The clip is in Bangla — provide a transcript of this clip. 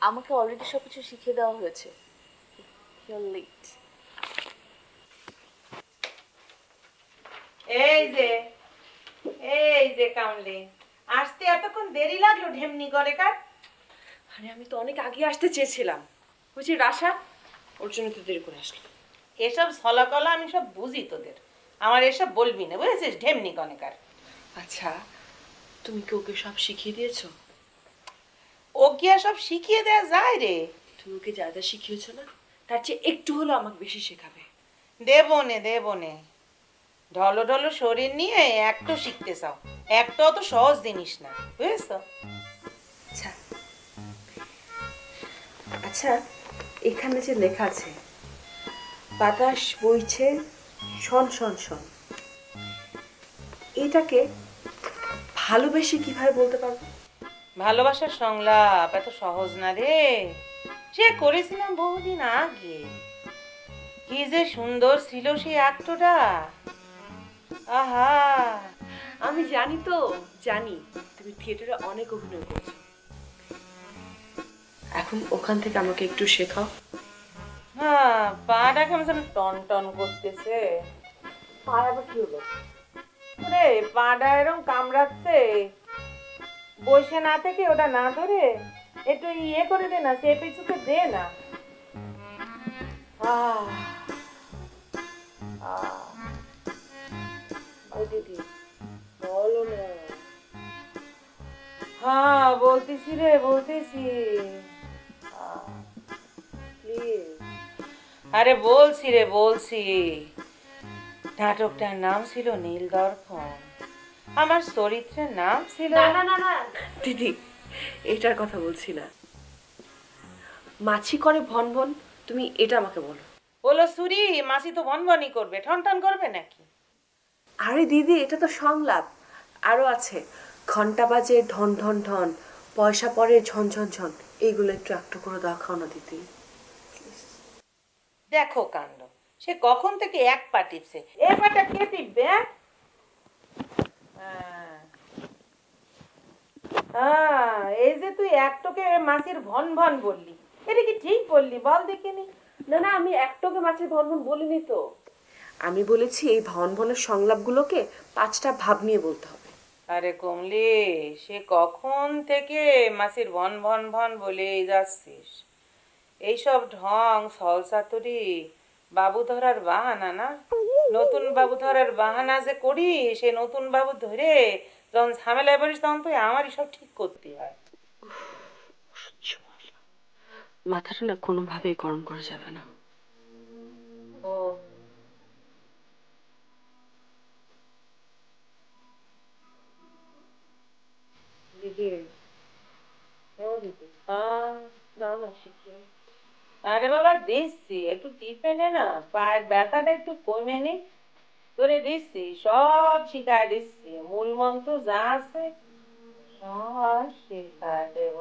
আমাকে অলরেডি সবকিছু শিখিয়ে দেওয়া হয়েছে। You're late. এই যে কামলি, আসতে এতক্ষণ দেরি লাগলো ঢেমনি করে কার? আরে আমি তো অনেক আগে আসতে চেয়েছিলাম, বুঝি রাশা, ওর জন্য তো দেরি করে আসলো। এসব ছলাকলা আমি সব বুঝি তোদের, আমার এসব বলবি না বুঝেছিস, ঢেমনি কনেকার। আচ্ছা, তুমি কি ওকে সব শিখিয়ে দিয়েছো? ও কি আর সব শিখিয়ে দেয়া যায় রে? তুমি ওকে যা যা শিখিয়েছো না, তার চেয়ে একটু হলো আমাকে বেশি শেখাবে। দেবনে ঢলো ঢলো শরীর নিয়ে একটু শিখতে চাও, একটা অত সহজ জিনিস না, বুঝেছ? আচ্ছা আচ্ছা, এখানে যে লেখা আছে বাতাস বইছে শন শন শন, এটাকে ভালোবেসে কিভাবে বলতে পারবো? ভালোবাসার সংলাপ এত সহজ না রে, সে করেছিলাম বহুদিন আগে। কি যে সুন্দর ছিল সেই আক্টটা, আহা। আমি জানি তো, জানি তুমি থিয়েটারে অনেক অভিনয় করছো, এখন ওখান থেকে আমাকে একটু শেখাও। হ্যাঁ, পাটা কেমন যেন টন টন করতেছে। পার আবার কি হলো? রে পাটা এরকম কামড়াচ্ছে, বসে না থেকে ওটা না ধরে একটু ইয়ে করে দে না, চেপে চুপে দে না। আহ আহ দিদি বলো না। হ্যাঁ বলতেছি রে, বলতেছি। আরে বলছি রে, বলছি। নাটকটার নাম ছিল নীল দর্পণ, আমার চরিত্রের নাম ছিল। না না না না দিদি, এটার কথা বলছি না। মাছি করে ভন ভন, তুমি এটা আমাকে বলো। বলো সুরি, মাসি তো ভনভনই করবে, ঠন ঠন করবে নাকি? আরে দিদি, এটা তো সংলাপ, আরো আছে ঘন্টা বাজে ঢন ঢন ঢন, পয়সা পড়ে ঝন ঝন ঝন, এইগুলো একটু একটু করে দেখাও না দিদি। দেখো কাণ্ড, সে কখন থেকে এক পা টিপছে, এ পাটা কে টিপবে? এই যে তুই একটোকে মাসির ভন ভন বললি, এটা কি ঠিক বললি বল দেখিনি? না না, আমি একটাকে মাছের ভন ভন বলিনি তো, আমি বলেছি এই ভন ভনের সংলাপগুলোকে 5টা ভাব নিয়ে বলতে হবে। আরে কমলি, সে কখন থেকে মাসির ভন ভন ভন বলে যাচ্ছিস? এইসব ঢং ছলচাতুরি বাবু ধরার বাহানা না? নতুন বাবু ধরার বাহানা যে করি, সে নতুন বাবু ধরে যখন ঝামেলায় পড়িস তখন তুই আমারই সব ঠিক করতে হয়। মাথাটা না কোনোভাবেই গরম করা যাবে না। ও দিদি, ও দিদি, আরে বাবা দিচ্ছি, একটু টিপে নে না, পায়ের ব্যথাটা একটু কমে নি, তোরে দিচ্ছি, সব শিখায় দিচ্ছি, মূল মন্ত্র যা আছে সব শিখায় দেব।